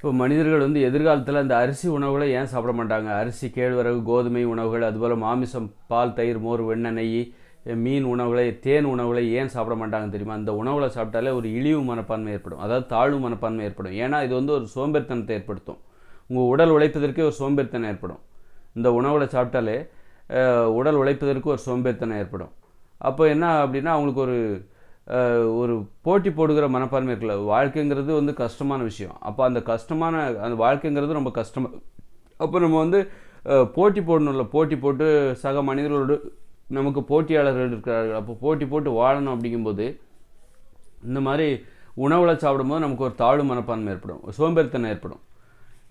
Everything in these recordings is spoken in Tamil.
இப்போ மனிதர்கள் வந்து எதிர்காலத்தில் அந்த அரிசி உணவுகளை ஏன் சாப்பிட மாட்டாங்க? அரிசி, கேழ்வரகு, கோதுமை உணவுகள், அதுபோல் மாமிசம், பால், தயிர், மோர், வெண்ணெய், நெய், மீன் உணவுகளை, தேன் உணவுகளை ஏன் சாப்பிட மாட்டாங்க தெரியுமா? அந்த உணவுகளை சாப்பிட்டாலே ஒரு இழிவு மனப்பான்மை ஏற்படும், அதாவது தாழ்வு மனப்பான்மை ஏற்படும். ஏன்னா இது வந்து ஒரு சோம்பேறித்தனத்தை ஏற்படுத்தும். உங்கள் உடல் உழைப்பதற்கே ஒரு சோம்பேறித்தனம் ஏற்படும். இந்த உணவுகளை சாப்பிட்டாலே உடல் உழைப்பதற்கு ஒரு சோம்பேறித்தனம் ஏற்படும். அப்போ என்ன அப்படின்னா அவங்களுக்கு ஒரு ஒரு போட்டி போடுகிற மனப்பான்மை இருக்குல்ல. வாழ்க்கைங்கிறது வந்து கஷ்டமான விஷயம். அப்போ அந்த கஷ்டமான அந்த வாழ்க்கைங்கிறது ரொம்ப கஷ்டமாக, அப்போ நம்ம வந்து போட்டி போடணும்ல. போட்டி போட்டு சக மனிதர்களோடு நமக்கு போட்டியாளர்கள் இருக்கிறார்கள். அப்போ போட்டி போட்டு வாழணும். அப்படிங்கும்போது இந்த மாதிரி உணவுகளை சாப்பிடும்போது நமக்கு ஒரு தாழ்வு மனப்பான்மை ஏற்படும், சோம்பேறித்தனம் ஏற்படும்.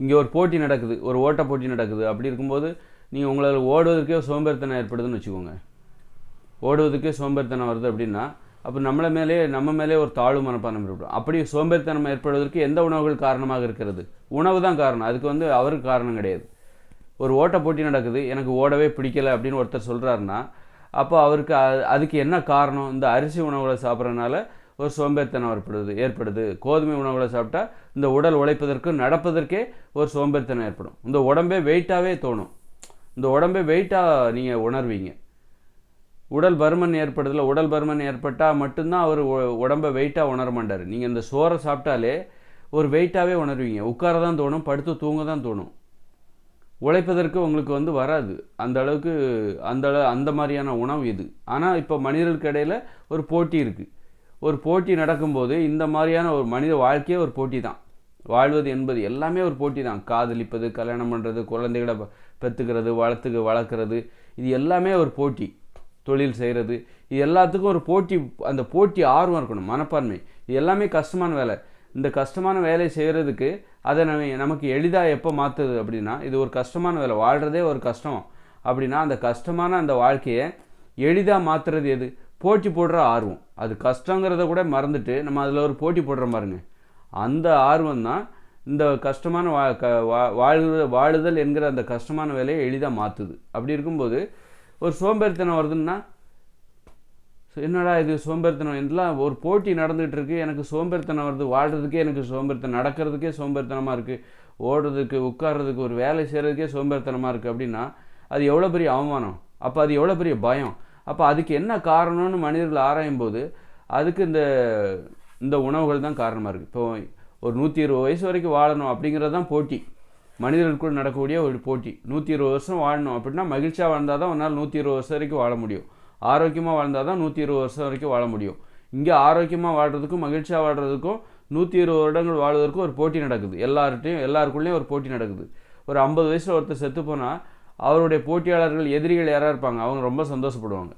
இங்கே ஒரு போட்டி நடக்குது, ஒரு ஓட்ட போட்டி நடக்குது. அப்படி இருக்கும்போது நீங்கள் உங்களால் ஓடுவதற்கே சோம்பேறித்தனம் ஏற்படுதுன்னு வச்சுக்கோங்க. ஓடுவதற்கே சோம்பேறித்தனம் வருது அப்படின்னா அப்போ நம்ம மேலே ஒரு தாழ்வு மனப்பான்மை ஏற்படும். அப்படி சோம்பேறித்தனம் ஏற்படுவதற்கு எந்த உணவுகள் காரணமாக இருக்கிறது? உணவு தான் காரணம். அதுக்கு வந்து அவருக்கு காரணம் கிடையாது. ஒரு ஓட்ட போட்டி நடக்குது, எனக்கு ஓடவே பிடிக்கலை அப்படின்னு ஒருத்தர் சொல்கிறாருன்னா அப்போ அவருக்கு அதுக்கு என்ன காரணம்? இந்த அரிசி உணவுகளை சாப்பிட்றதுனால ஒரு சோம்பேறித்தனம் ஏற்படுது. கோதுமை உணவுகளை சாப்பிட்டா இந்த உடல் உழைப்பதற்கு நடப்பதற்கே ஒரு சோம்பேறித்தனம் ஏற்படும். இந்த உடம்பே வெயிட்டாகவே தோணும். இந்த உடம்பே வெயிட்டாக நீங்கள் உணர்வீங்க. உடல் பருமன் ஏற்படுதில்ல. உடல் பருமன் ஏற்பட்டால் மட்டும்தான் அவர் உடம்பை வெயிட்டாக உணர மாட்டார். நீங்கள் இந்த சோறை சாப்பிட்டாலே ஒரு வெயிட்டாகவே உணர்வீங்க. உட்கார தான் தோணும், படுத்து தூங்க தான் தோணும். உழைப்பதற்கு உங்களுக்கு வந்து வராது அந்த அளவுக்கு. அந்த மாதிரியான உணவு இது. ஆனால் இப்போ மனிதர்களுக்கு இடையில் ஒரு போட்டி இருக்குது. ஒரு போட்டி நடக்கும்போது இந்த மாதிரியான ஒரு மனித வாழ்க்கையே ஒரு போட்டி தான். வாழ்வது என்பது எல்லாமே ஒரு போட்டி தான். காதலிப்பது, கல்யாணம் பண்ணுறது, குழந்தைகளை பெற்றுக்கிறது, வளர்க்குறது, இது எல்லாமே ஒரு போட்டி. தொழில் செய்கிறது, இது எல்லாத்துக்கும் ஒரு போட்டி. அந்த போட்டி ஆர்வம் இருக்கணும், மனப்பான்மை. இது எல்லாமே கஷ்டமான வேலை. இந்த கஷ்டமான வேலையை செய்கிறதுக்கு அதை நமக்கு எளிதாக எப்போ மாற்றுது அப்படின்னா, இது ஒரு கஷ்டமான வேலை, வாழ்கிறதே ஒரு கஷ்டம் அப்படின்னா அந்த கஷ்டமான அந்த வாழ்க்கையை எளிதாக மாற்றுறது எது? போட்டி போடுற ஆர்வம். அது கஷ்டங்கிறத கூட மறந்துட்டு நம்ம அதில் ஒரு போட்டி போடுற பாருங்க. அந்த ஆர்வம் தான் இந்த கஷ்டமான வாழுதல் என்கிற அந்த கஷ்டமான வேலையை எளிதாக மாற்றுது. அப்படி இருக்கும்போது ஒரு சோம்பேறித்தனம் வருதுன்னா என்னடா இது சோம்பேறித்தனம், எல்லாம் ஒரு போட்டி நடந்துகிட்டு இருக்குது, எனக்கு சோம்பேறித்தனம் வருது, வாழ்கிறதுக்கே எனக்கு சோம்பேறித்தனம், நடக்கிறதுக்கே சோம்பேறித்தனமாக இருக்குது, ஓடுறதுக்கு உட்கார்றதுக்கு ஒரு வேலை செய்கிறதுக்கே சோம்பேறித்தனமாக இருக்குது அப்படின்னா அது எவ்வளோ பெரிய அவமானம். அப்போ அது எவ்வளோ பெரிய பயம். அப்போ அதுக்கு என்ன காரணம்னு மனிதர்கள் ஆராயும் போது அதுக்கு இந்த உணவுகள் தான் காரணமாக இருக்குது. இப்போ ஒரு 120 வயசு வரைக்கும் வாழணும் அப்படிங்கிறது தான் போட்டி. மனிதர்களுக்குள் நடக்கக்கூடிய ஒரு போட்டி. 120 வருஷம் வாழணும் அப்படின்னா மகிழ்ச்சியாக வாழ்ந்தால் தான் உன்னால் 120 வருஷம் வரைக்கும் வாழ முடியும். ஆரோக்கியமாக வாழ்ந்தால் தான் 120 வருஷம் வரைக்கும் வாழ முடியும். இங்கே ஆரோக்கியமாக வாழ்கிறதுக்கும் மகிழ்ச்சியாக வாழ்கிறதுக்கும் 120 வருடங்கள் வாழ்வதற்கும் ஒரு போட்டி நடக்குது. எல்லாருக்குள்ளேயும் ஒரு போட்டி நடக்குது. ஒரு 50 வயசில் ஒருத்தர் செத்து போனால் அவருடைய போட்டியாளர்கள், எதிரிகள் யாராக இருப்பாங்க, அவங்க ரொம்ப சந்தோஷப்படுவாங்க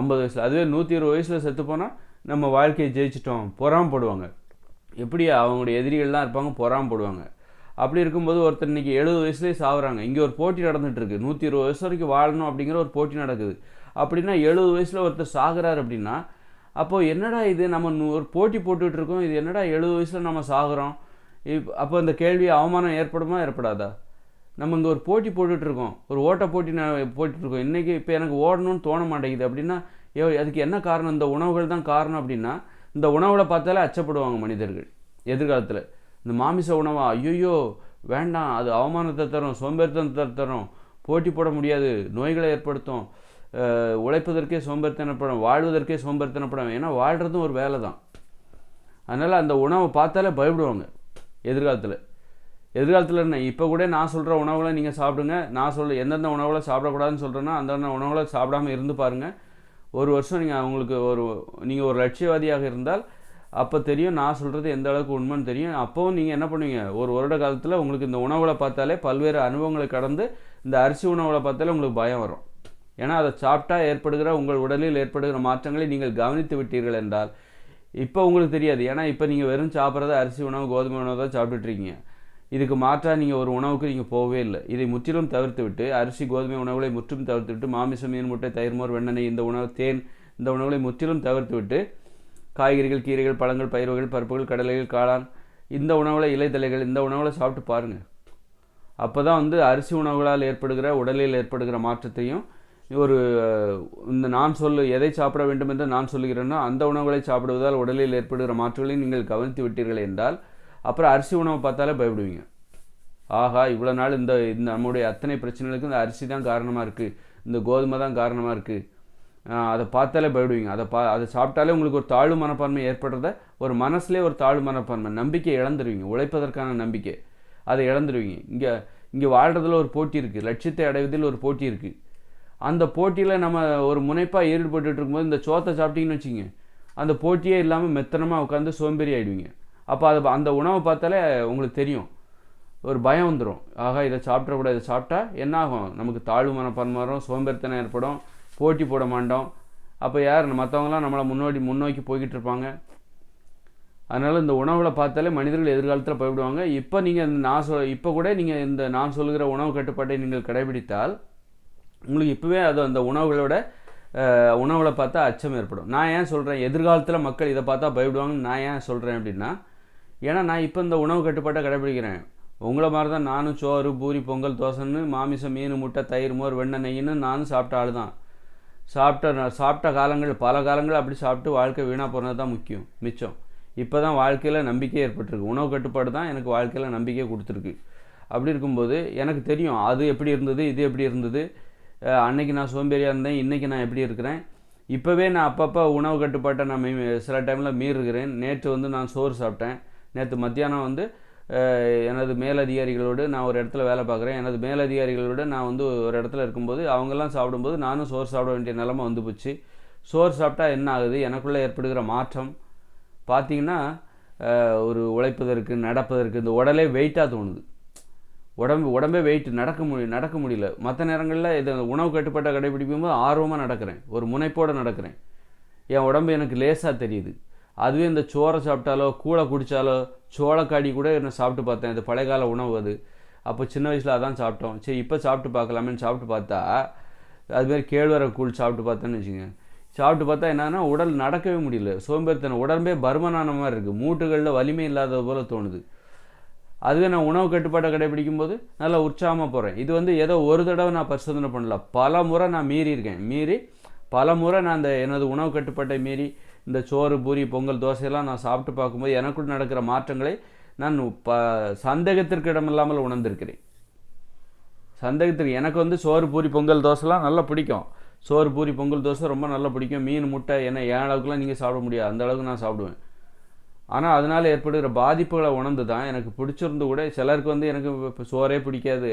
50 வயசில். அதுவே 120 வயசில் செத்து போனால் நம்ம வாழ்க்கையை ஜெயிச்சிட்டோம் பொறாமப்படுவாங்க. எப்படி அவங்களுடைய எதிரிகள்லாம் இருப்பாங்க, பொறாமப்படுவாங்க. அப்படி இருக்கும்போது ஒருத்தர் இன்றைக்கி 70 வயசுலேயே சாகுறாங்க. இங்கே ஒரு போட்டி நடந்துகிட்டு இருக்குது. 120 வருஷம் வரைக்கும் வாழணும் அப்படிங்கிற ஒரு போட்டி நடக்குது. அப்படின்னா 70 வயசில் ஒருத்தர் சாகுறாரு அப்படின்னா அப்போது என்னடா இது, நம்ம ஒரு போட்டி போட்டுக்கிட்டு இருக்கோம், இது என்னடா 70 வயசில் நம்ம சாகுறோம். அப்போ இந்த கேள்வி அவமானம் ஏற்படுமா ஏற்படாதா? நம்ம இங்கே ஒரு போட்டி போட்டுட்ருக்கோம், ஒரு ஓட்ட போட்டி போட்டுட்ருக்கோம். இன்றைக்கி இப்போ எனக்கு ஓடணும்னு தோண மாட்டேங்குது அப்படின்னா அதுக்கு என்ன காரணம்? இந்த உணவுகள் தான் காரணம். அப்படின்னா இந்த உணவுகளை பார்த்தாலே அச்சப்படுவாங்க மனிதர்கள் எதிர்காலத்தில். இந்த மாமிச உணவா, ஐயோ வேண்டாம், அது அவமானத்தை தரும், சோம்பேறித்தனத்தை தரும், போட்டி போட முடியாது, நோய்களை ஏற்படுத்தும், உழைப்பதற்கே சோம்பேறித்தனப்படும், வாழ்வதற்கே சோம்பேறித்தனப்படும். ஏன்னா வாழ்கிறதும் ஒரு வேலை தான். அதனால் அந்த உணவை பார்த்தாலே பயப்படுவாங்க எதிர்காலத்தில் என்ன. இப்போ கூட நான் சொல்கிற உணவுகளை நீங்கள் சாப்பிடுங்க. நான் எந்தெந்த உணவுகளை சாப்பிடக்கூடாதுன்னு சொல்கிறேன்னா அந்தந்த உணவுகளை சாப்பிடாமல் இருந்து பாருங்கள். ஒரு வருஷம் நீங்கள் ஒரு லட்சியவாதியாக இருந்தால் அப்போ தெரியும் நான் சொல்கிறது எந்த அளவுக்கு உண்மைன்னு தெரியும். அப்போவும் நீங்கள் என்ன பண்ணுவீங்க, ஒரு வருட காலத்தில் உங்களுக்கு இந்த உணவுகளை பார்த்தாலே பல்வேறு அனுபவங்களை கடந்து இந்த அரிசி உணவுகளை பார்த்தாலே உங்களுக்கு பயம் வரும். ஏன்னா அதை சாப்பிட்டா ஏற்படுகிற உங்கள் உடலில் ஏற்படுகிற மாற்றங்களை நீங்கள் கவனித்து விட்டீர்கள் என்றால் இப்போ உங்களுக்கு தெரியாது. ஏன்னா இப்போ நீங்கள் வெறும் சாப்பிட்றது அரிசி உணவு, கோதுமை உணவு தான் சாப்பிட்டுட்ருக்கீங்க. இதுக்கு மாற்றாக நீங்கள் ஒரு உணவுக்கு நீங்கள் போகவே இல்லை. இதை முற்றிலும் தவிர்த்து விட்டு, அரிசி கோதுமை உணவுகளை முற்றிலும் தவிர்த்து விட்டு, மாமிசம், மீன், முட்டை, தயிர், மோர், வெண்ணெய், இந்த உணவு, தேன், இந்த உணவுகளை முற்றிலும் தவிர்த்து விட்டு காய்கறிகள், கீரைகள், பழங்கள், பயிர் வகைகள், பருப்புகள், கடலைகள், காளான், இந்த உணவுகளை, இலைத்தலைகள், இந்த உணவுகளை சாப்பிட்டு பாருங்கள். அப்போ தான் வந்து அரிசி உணவுகளால் ஏற்படுகிற உடலில் ஏற்படுகிற மாற்றத்தையும் எதை சாப்பிட வேண்டும் என்று நான் சொல்லுகிறேனோ அந்த உணவுகளை சாப்பிடுவதால் உடலில் ஏற்படுகிற மாற்றங்களையும் நீங்கள் கவனித்து விட்டீர்கள் என்றால் அப்புறம் அரிசி உணவை பார்த்தாலே பயப்படுவீங்க. ஆஹா, இவ்வளோ நாள் இந்த இந்த நம்முடைய அத்தனை பிரச்சனைகளுக்கு இந்த அரிசி தான் காரணமாக இருக்குது, இந்த கோதுமை தான் காரணமாக இருக்குது, அதை பார்த்தாலே பயப்படுவீங்க. அதை சாப்பிட்டாலே உங்களுக்கு ஒரு தாழ்வு மனப்பான்மை ஏற்படுறத, ஒரு மனசுலேயே ஒரு தாழ்வு மனப்பான்மை, நம்பிக்கை இழந்துருவீங்க, உழைப்பதற்கான நம்பிக்கை அதை இழந்துருவீங்க. இங்கே வாழ்கிறதுல ஒரு போட்டி இருக்குது, லட்சியத்தை அடைவதில் ஒரு போட்டி இருக்குது. அந்த போட்டியில் நம்ம ஒரு முனைப்பாக ஈடுபட்டு இருக்கும்போது இந்த சோத்தை சாப்பிட்டீங்கன்னு வச்சுங்க, அந்த போட்டியே இல்லாமல் மெத்தனமாக உட்காந்து சோம்பேறி ஆகிடுவீங்க. அப்போ அந்த உணவை பார்த்தாலே உங்களுக்கு தெரியும், ஒரு பயம் வந்துடும். ஆகா, இதை சாப்பிட்றக்கூடாது, இதை சாப்பிட்டா என்ன ஆகும், நமக்கு தாழ்வு மனப்பான்மை வரும், சோம்பேறித்தனம் ஏற்படும், போட்டி போட மாட்டோம். அப்போ யார் மற்றவங்களாம் நம்மளை முன்னோக்கி போய்கிட்டு இருப்பாங்க. அதனால் இந்த உணவுகளை பார்த்தாலே மனிதர்கள் எதிர்காலத்தில் பயப்படுவாங்க. இப்போ நீங்கள் இப்போ கூட நீங்கள் இந்த நான் சொல்கிற உணவு கட்டுப்பாட்டை நீங்கள் கடைபிடித்தால் உங்களுக்கு இப்போவே அந்த உணவுகளை பார்த்தா அச்சம் ஏற்படும். நான் ஏன் சொல்கிறேன் எதிர்காலத்தில் மக்கள் இதை பார்த்தா பயப்படுவாங்கன்னு நான் ஏன் சொல்கிறேன் அப்படின்னா, ஏன்னா நான் இப்போ இந்த உணவு கட்டுப்பாட்டை கடைபிடிக்கிறேன். உங்களை மாதிரி தான் நானும் சோறு, பூரி, பொங்கல், தோசைன்னு மாமிசம், மீன், முட்டை, தயிர், மோர், வெண்ணெய், நெய்ன்னு நானும் சாப்பிட்ட ஆள் தான். சாப்பிட்ட காலங்கள், பல காலங்கள் அப்படி சாப்பிட்டு வாழ்க்கை வீணாக போனது தான் மிச்சம். இப்போ தான் வாழ்க்கையில் நம்பிக்கை ஏற்பட்டிருக்கு. உணவு கட்டுப்பாடு தான் எனக்கு வாழ்க்கையில் நம்பிக்கை கொடுத்துருக்கு. அப்படி இருக்கும்போது எனக்கு தெரியும் அது எப்படி இருந்தது, இது எப்படி இருந்தது, அன்னைக்கு நான் சோம்பேறியாக இருந்தேன், இன்றைக்கி நான் எப்படி இருக்கிறேன். இப்போவே நான் அப்பப்போ உணவு கட்டுப்பாட்டை நான் சில டைமில் மீறுகிறேன். நேற்று நான் சோறு சாப்பிட்டேன். நேற்று மத்தியானம் எனது மேலதிகாரிகளோடு நான் ஒரு இடத்துல வேலை பார்க்குறேன். எனது மேலதிகாரிகளோடு நான் ஒரு இடத்துல இருக்கும்போது அவங்கெல்லாம் சாப்பிடும்போது நானும் சோறு சாப்பிட வேண்டிய நிலைமை வந்து போச்சு. சோறு சாப்பிட்டா என்ன ஆகுது, எனக்குள்ளே ஏற்படுகிற மாற்றம் பார்த்திங்கன்னா, ஒரு உழைப்பதற்கு, நடப்பதற்கு, இந்த உடலே வெயிட்டாக தோணுது. உடம்பே வெயிட், நடக்க முடியல. மற்ற நேரங்களில் இது உணவு கட்டுப்பாட்டை கடைபிடிக்கும் போது ஆர்வமாக நடக்கிறேன், ஒரு முனைப்போடு நடக்கிறேன். என் உடம்பு எனக்கு லேசாக தெரியுது. அதுவே இந்த சோறை சாப்பிட்டாலோ கூழை குடித்தாலோ, சோளக்காடி கூட என்ன சாப்பிட்டு பார்த்தேன். இது பழையகால உணவு அது. அப்போ சின்ன வயசில் அதான் சாப்பிட்டோம். சரி, இப்போ சாப்பிட்டு பார்க்கலாமேன்னு சாப்பிட்டு பார்த்தா, அதுமாரி கேழ்வரகு கூழ் சாப்பிட்டு பார்த்தேன்னு வச்சுங்க. சாப்பிட்டு பார்த்தா என்னன்னா, உடல் நடக்கவே முடியல, சோம்பேறித்தனம், உடம்பே பருமனான மாதிரி இருக்குது, மூட்டுகளில் வலிமை இல்லாதது போல் தோணுது. அதுவே நான் உணவு கட்டுப்பாட்டை கடைபிடிக்கும் போது நல்லா உற்சாகமாக போகிறேன். இது ஏதோ ஒரு தடவை நான் பரிசோதனை பண்ணல, பல முறை நான் மீறி பல முறை நான் எனது உணவு கட்டுப்பாட்டை மீறி இந்த சோறு, பூரி, பொங்கல், தோசையெல்லாம் நான் சாப்பிட்டு பார்க்கும்போது எனக்குள் நடக்கிற மாற்றங்களை நான் சந்தேகத்திற்கு இடமில்லாமல் உணர்ந்திருக்கிறேன். எனக்கு சோறு, பூரி, பொங்கல், தோசைலாம் நல்லா பிடிக்கும். சோறு, பூரி, பொங்கல், தோசை ரொம்ப நல்லா பிடிக்கும். மீன், முட்டை, என் அளவுக்குலாம் நீங்கள் சாப்பிட முடியாது, அந்த அளவுக்கு நான் சாப்பிடுவேன். ஆனால் அதனால் ஏற்படுகிற பாதிப்புகளை உணர்ந்து தான் எனக்கு பிடிச்சிருந்து கூட சிலருக்கு எனக்கு இப்போ சோறே பிடிக்காது,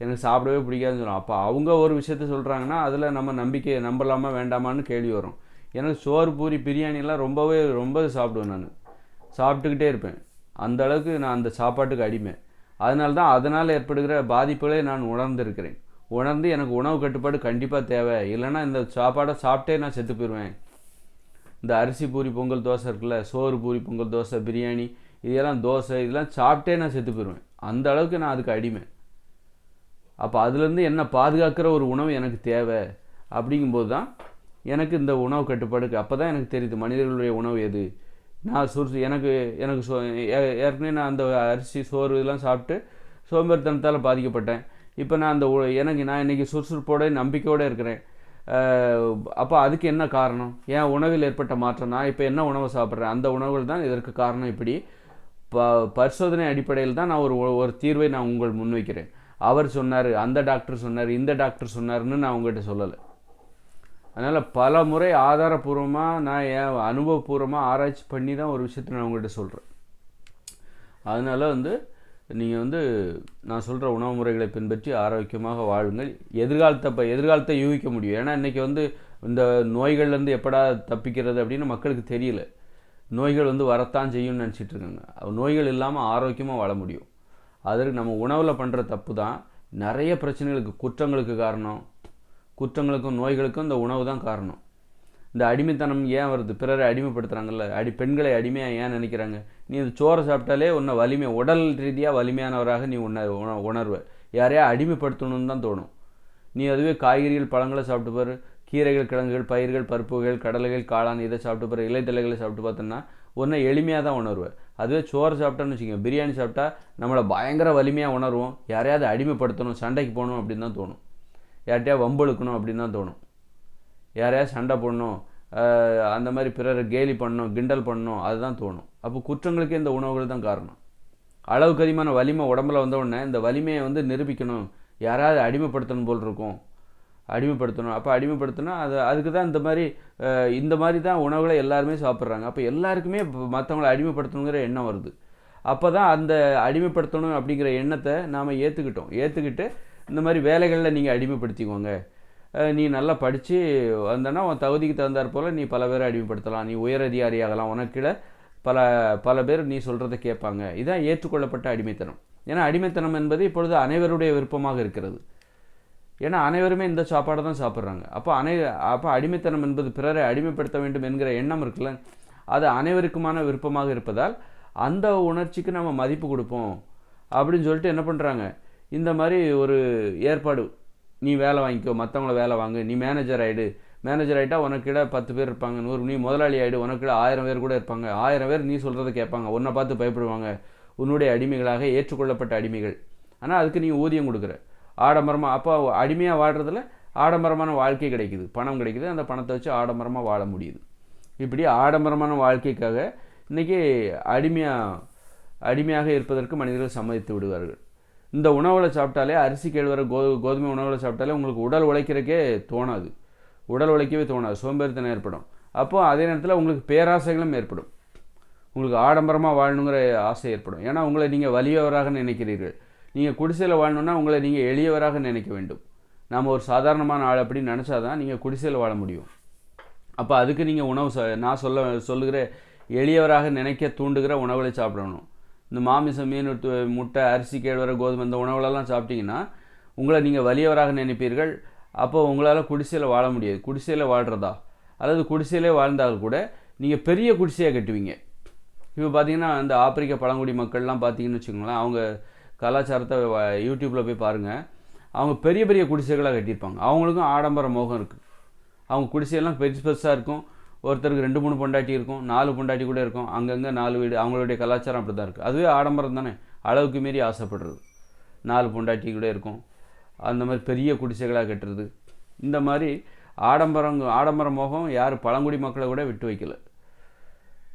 எனக்கு சாப்பிடவே பிடிக்காதுன்னு சொல்லுவோம். அப்போ அவங்க ஒரு விஷயத்த சொல்கிறாங்கன்னா அதில் நம்ம நம்பலாமா வேண்டாமான்னு கேள்வி வரும். எனக்கு சோறு, பூரி, பிரியாணிலாம் ரொம்ப சாப்பிடுவேன். நான் சாப்பிட்டுக்கிட்டே இருப்பேன். அந்த அளவுக்கு நான் அந்த சாப்பாட்டுக்கு அடிமை. அதனால் ஏற்படுகிற பாதிப்புகளை நான் உணர்ந்திருக்கிறேன். உணர்ந்து எனக்கு உணவு கட்டுப்பாடு கண்டிப்பாக தேவை, இல்லைன்னா இந்த சாப்பாடை சாப்பிட்டே நான் செத்து போயிடுவேன். இந்த அரிசி, பூரி, பொங்கல், தோசை இருக்குல்ல, சோறு, பூரி, பொங்கல், தோசை, பிரியாணி, இதெல்லாம் சாப்பிட்டே நான் செத்து போயிடுவேன். அந்த அளவுக்கு நான் அதுக்கு அடிமை. அப்போ அதுலேருந்து என்ன பாதுகாக்கிற ஒரு உணவு எனக்கு தேவை. அப்படிங்கும்போது தான் எனக்கு இந்த உணவு கட்டுப்பாடுக்கு அப்போ தான் எனக்கு தெரியுது மனிதர்களுடைய உணவு எது. நான் எனக்கு ஏற்கனவே நான் அந்த அரிசி, சோறு இதெல்லாம் சாப்பிட்டு சோம்பேறித்தனத்தால் பாதிக்கப்பட்டேன். இப்போ நான் நான் இன்றைக்கி சுறுசுறுப்போட நம்பிக்கையோடு இருக்கிறேன். அப்போ அதுக்கு என்ன காரணம், என் உணவில் ஏற்பட்ட மாற்றம். நான் இப்போ என்ன உணவை சாப்பிட்றேன், அந்த உணவுகள் தான் இதற்கு காரணம். இப்படி பரிசோதனை அடிப்படையில் தான் நான் ஒரு தீர்வை நான் உங்கள் முன்வைக்கிறேன். அவர் சொன்னார், அந்த டாக்டர் சொன்னார், இந்த டாக்டர் சொன்னார்னு நான் உங்கள்கிட்ட சொல்லலை. அதனால் பல முறை ஆதாரபூர்வமாக நான் என் அனுபவபூர்வமாக ஆராய்ச்சி பண்ணி தான் ஒரு விஷயத்தை நான் உங்கள்கிட்ட சொல்கிறேன். அதனால் நீங்கள் நான் சொல்கிற உணவு முறைகளை பின்பற்றி ஆரோக்கியமாக வாழுங்கள். எதிர்காலத்தை யூகிக்க முடியும். ஏன்னா இன்றைக்கி இந்த நோய்கள்லேருந்து எப்படா தப்பிக்கிறது அப்படின்னு மக்களுக்கு தெரியல. நோய்கள் வரத்தான் செய்யும்னு நினச்சிட்டு இருக்காங்க. நோய்கள் இல்லாமல் ஆரோக்கியமாக வாழ முடியும். அதற்கு நம்ம உணவில் பண்ணுற தப்பு தான் நிறைய பிரச்சனைகளுக்கு, குற்றங்களுக்கும் நோய்களுக்கும் இந்த உணவு தான் காரணம். இந்த அடிமைத்தனம் ஏன் வருது, பிறரை அடிமைப்படுத்துகிறாங்கல்ல, பெண்களை அடிமையாக ஏன் நினைக்கிறாங்க. நீ இந்த சோறை சாப்பிட்டாலே உன்னை உடல் ரீதியாக வலிமையானவராக நீ உணர்வ. யாரையா அடிமைப்படுத்தணும்னு தான் தோணும். நீ அதுவே காய்கறிகள், பழங்களை சாப்பிட்டு பாரு, கீரைகள், கிழங்குகள், பயிர்கள், பருப்புகள், கடலைகள், காளான், இதை சாப்பிட்டு பாரு, இலைத்தலைகளை சாப்பிட்டு பார்த்தோன்னா ஒன்றை எளிமையாக தான் உணர்வேன். அதுவே சோறு சாப்பிட்டான்னு வச்சுக்கோங்க, பிரியாணி சாப்பிட்டா நம்மளை பயங்கர வலிமையாக உணர்வோம். யாரையாவது அடிமைப்படுத்தணும், சண்டைக்கு போகணும் அப்படின்னு தான் தோணும். யார்கிட்டையா வம்பெழுக்கணும் அப்படின்னு தான் தோணும். யாரையா சண்டை போடணும், அந்த மாதிரி பிறரை கேலி பண்ணணும், கிண்டல் பண்ணணும், அதுதான் தோணும். அப்போ குற்றங்களுக்கே இந்த உணவுகள் தான் காரணம். அளவுக்கு அதிகமான வலிமை உடம்புல வந்த உடனே இந்த வலிமையை வந்து நிரூபிக்கணும், யாராவது அடிமைப்படுத்தணும் போல் இருக்கும், அடிமைப்படுத்தணும். அப்போ அடிமைப்படுத்தினா அதுக்கு தான் இந்த மாதிரி தான் உணவுகளை எல்லாருமே சாப்பிட்றாங்க. அப்போ எல்லாருக்குமே மற்றவங்களை அடிமைப்படுத்தணுங்கிற எண்ணம் வருது. அப்போ தான் அந்த அடிமைப்படுத்தணும் அப்படிங்கிற எண்ணத்தை நாம் ஏற்றுக்கிட்டு இந்த மாதிரி வேலைகளில் நீங்கள் அடிமைப்படுத்திக்கோங்க, நீ நல்லா படித்து வந்தனா உன் தகுதிக்கு தகுந்தாற் போல் நீ பல பேரை அடிமைப்படுத்தலாம், நீ உயர் அதிகாரியாகலாம், உனக்கு கீழே பல பேர் நீ சொல்கிறத கேட்பாங்க. இதான் ஏற்றுக்கொள்ளப்பட்ட அடிமைத்தனம். ஏன்னா அடிமைத்தனம் என்பது இப்பொழுது அனைவருடைய விருப்பமாக இருக்கிறது. ஏன்னா அனைவருமே இந்த சாப்பாடை தான் சாப்பிட்றாங்க. அப்போ அடிமைத்தனம் என்பது பிறரை அடிமைப்படுத்த வேண்டும் என்கிற எண்ணம் இருக்குல்ல, அது அனைவருக்குமான விருப்பமாக இருப்பதால் அந்த உணர்ச்சிக்கு நம்ம மதிப்பு கொடுப்போம் அப்படின்னு சொல்லிட்டு என்ன பண்ணுறாங்க, இந்த மாதிரி ஒரு ஏற்பாடு, நீ வேலை வாங்கிக்கோ, மற்றவங்கள வேலை வாங்கு, நீ மேனேஜர் ஆகிட்டா உனக்கிட 10 பேர் இருப்பாங்க, 100, நீ முதலாளி ஆகிடு, உனக்கிட 1000 பேர் கூட இருப்பாங்க, 1000 பேர் நீ சொல்கிறத கேட்பாங்க, உன்னை பார்த்து பயப்படுவாங்க, உன்னுடைய அடிமைகளாக ஏற்றுக்கொள்ளப்பட்ட அடிமைகள். ஆனால் அதுக்கு நீ ஊதியம் கொடுக்குற, ஆடம்பரமாக. அப்போ அடிமையாக வாழ்கிறதுல ஆடம்பரமான வாழ்க்கை கிடைக்குது, பணம் கிடைக்குது, அந்த பணத்தை வச்சு ஆடம்பரமாக வாழ முடியுது. இப்படி ஆடம்பரமான வாழ்க்கைக்காக இன்றைக்கி அடிமையாக இருப்பதற்கு மனிதர்கள் சம்மதித்து விடுவார்கள். இந்த உணவுகளை சாப்பிட்டாலே, அரிசி கேழ்வரகு கோதுமை உணவுகளை சாப்பிட்டாலே உங்களுக்கு உடல் உழைக்கிறக்கே தோணாது, உடல் உழைக்கவே தோணாது, சோம்பேறித்தனம் ஏற்படும். அப்போது அதே நேரத்தில் உங்களுக்கு பேராசைகளும் ஏற்படும், உங்களுக்கு ஆடம்பரமாக வாழணுங்கிற ஆசை ஏற்படும். ஏன்னா உங்களை நீங்கள் வலியவராக நினைக்கிறீர்கள். நீங்கள் குடிசையில் வாழணுன்னா உங்களை நீங்கள் எளியவராக நினைக்க வேண்டும். நாம் ஒரு சாதாரணமான ஆள் அப்படின்னு நினச்சா தான் நீங்கள் குடிசையில் வாழ முடியும். அப்போ அதுக்கு நீங்கள் நான் சொல்லுகிற எளியவராக நினைக்க தூண்டுகிற உணவுகளை சாப்பிடணும். இந்த மாமிசம், மீன், முட்டை, அரிசி, கேழ்வரகு, கோதுமை இந்த உணவுகளெல்லாம் சாப்பிட்டீங்கன்னா உங்களை நீங்கள் வலியவராக நினைப்பீர்கள். அப்போது உங்களால் குடிசையில் வாழ முடியாது. குடிசையில் வாழ்கிறதா அல்லது குடிசையிலே வாழ்ந்தால் கூட நீங்கள் பெரிய குடிசையாக கட்டுவீங்க. இப்போ பார்த்தீங்கன்னா இந்த ஆப்பிரிக்க பழங்குடி மக்கள்லாம் பார்த்தீங்கன்னு வச்சுக்கோங்களேன், அவங்க கலாச்சாரத்தை யூடியூப்பில் போய் பாருங்கள், அவங்க பெரிய பெரிய குடிசைகளாக கட்டியிருப்பாங்க. அவங்களுக்கும் ஆடம்பர மோகம் இருக்குது. அவங்க குடிசையெல்லாம் பெருசாக இருக்கும். ஒருத்தருக்கு 2-3 பொண்டாட்டி இருக்கும், 4 பொண்டாட்டி கூட இருக்கும், அங்கங்கே 4 வீடு. அவங்களுடைய கலாச்சாரம் அப்படி தான் இருக்குது. அதுவே ஆடம்பரம் தானே, அளவுக்கு மீறி ஆசைப்படுறது. 4 பொண்டாட்டி கூட இருக்கும், அந்த மாதிரி பெரிய குடிசைகளாக கட்டுறது. இந்த மாதிரி ஆடம்பர மோகம் யார் பழங்குடி மக்களை கூட விட்டு வைக்கல.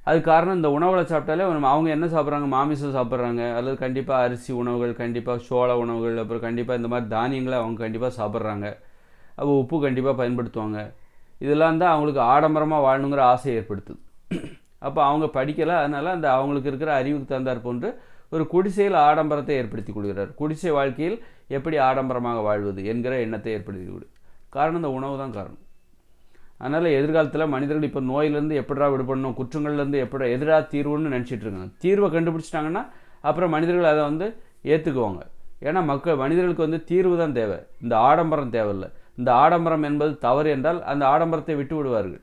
அது காரணம் இந்த உணவுகளை சாப்பிட்டாலே அவங்க என்ன சாப்பிட்றாங்க, மாமிசம் சாப்பிட்றாங்க, அல்லது கண்டிப்பாக அரிசி உணவுகள், கண்டிப்பாக சோள உணவுகள், அப்புறம் கண்டிப்பாக இந்த மாதிரி தானியங்களை அவங்க கண்டிப்பாக சாப்பிட்றாங்க. அப்போ உப்பு கண்டிப்பாக பயன்படுத்துவாங்க. இதெல்லாம் தான் அவங்களுக்கு ஆடம்பரமாக வாழணுங்கிற ஆசையை ஏற்படுத்துது. அப்போ அவங்க படிக்கலை, அதனால் அந்த அவங்களுக்கு இருக்கிற அறிவுக்கு தந்தார் போன்று ஒரு குடிசையில் ஆடம்பரத்தை ஏற்படுத்தி கொடுக்குறார். குடிசை வாழ்க்கையில் எப்படி ஆடம்பரமாக வாழ்வது என்கிற எண்ணத்தை ஏற்படுத்தி கொடு. காரணம் இந்த உணவு தான் காரணம். அதனால் எதிர்காலத்தில் மனிதர்கள் இப்போ நோயிலேருந்து எப்படா விடுபடணும், குற்றங்கள்லேருந்து எதிராக தீர்வுன்னு நினச்சிட்டு இருக்காங்க. தீர்வை கண்டுபிடிச்சிட்டாங்கன்னா அப்புறம் மனிதர்கள் அதை ஏற்றுக்குவாங்க. ஏன்னா மனிதர்களுக்கு தீர்வு தான் தேவை, இந்த ஆடம்பரம் தேவையில்லை. இந்த ஆடம்பரம் என்பது தவறு என்றால் அந்த ஆடம்பரத்தை விட்டு விடுவார்கள்.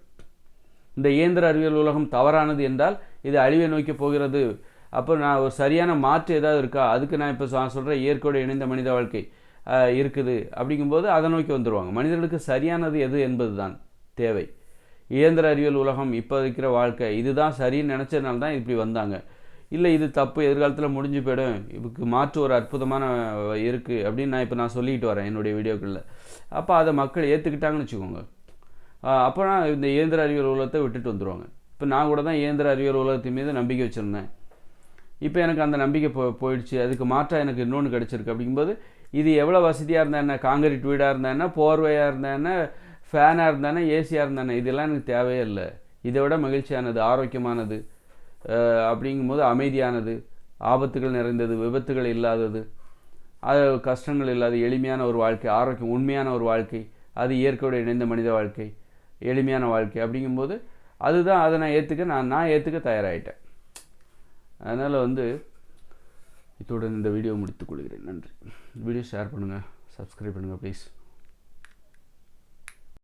இந்த இயந்திர அறிவியல் உலகம் தவறானது என்றால் இது அழிவை நோக்கி போகிறது. அப்போ நான் ஒரு சரியான மாற்று ஏதாவது இருக்கா, அதுக்கு நான் இப்போ சொல்கிறேன் இயற்கையோடு இணைந்த மனித வாழ்க்கை இருக்குது அப்படிங்கும்போது அதை நோக்கி வந்துடுவாங்க. மனிதர்களுக்கு சரியானது எது என்பது தான் தேவை. இயந்திர அறிவியல் உலகம் இப்போ இருக்கிற வாழ்க்கை இதுதான் சரின்னு நினச்சதுனால தான் இப்படி வந்தாங்க. இல்லை இது தப்பு, எதிர்காலத்தில் முடிஞ்சு போயிடும், இதுக்கு மாற்று ஒரு அற்புதமான இருக்குது அப்படின்னு நான் சொல்லிக்கிட்டு வரேன் என்னுடைய வீடியோக்களில். அப்போ அதை மக்கள் ஏற்றுக்கிட்டாங்கன்னு வச்சுக்கோங்க. அப்போனா இந்த இயந்திர அறிவியல் உலகத்தை விட்டுட்டு வந்துடுவாங்க. இப்போ நான் கூட தான் இயந்திர அறிவியல் உலகத்தின் மீது நம்பிக்கை வச்சுருந்தேன். இப்போ எனக்கு அந்த நம்பிக்கை போயிடுச்சு. அதுக்கு மாற்றாக எனக்கு இன்னொன்று கிடச்சிருக்கு. அப்படிங்கும்போது இது எவ்வளோ வசதியாக இருந்தால் என்ன, காங்கிரீட் வீடாக இருந்தால் என்ன, போர்வையாக இருந்தால் என்ன, ஃபேனாக இருந்தானே, ஏசியாக இருந்தானே, இதெல்லாம் எனக்கு தேவையே இல்லை. இதை விட மகிழ்ச்சியானது, ஆரோக்கியமானது, அப்படிங்கும்போது அமைதியானது, ஆபத்துகள் நிறைந்தது, விபத்துகள் இல்லாதது, அது கஷ்டங்கள் இல்லாத எளிமையான ஒரு வாழ்க்கை, ஆரோக்கியம், உண்மையான ஒரு வாழ்க்கை, அது இயற்கையோடு இணைந்த மனித வாழ்க்கை, எளிமையான வாழ்க்கை. அப்படிங்கும்போது அதுதான் அதை நான் ஏற்றுக்க தயாராகிட்டேன். அதனால் இத்துடன் இந்த வீடியோ முடித்துக் கொள்கிறேன். நன்றி. வீடியோ ஷேர் பண்ணுங்கள், சப்ஸ்கிரைப் பண்ணுங்கள் ப்ளீஸ்.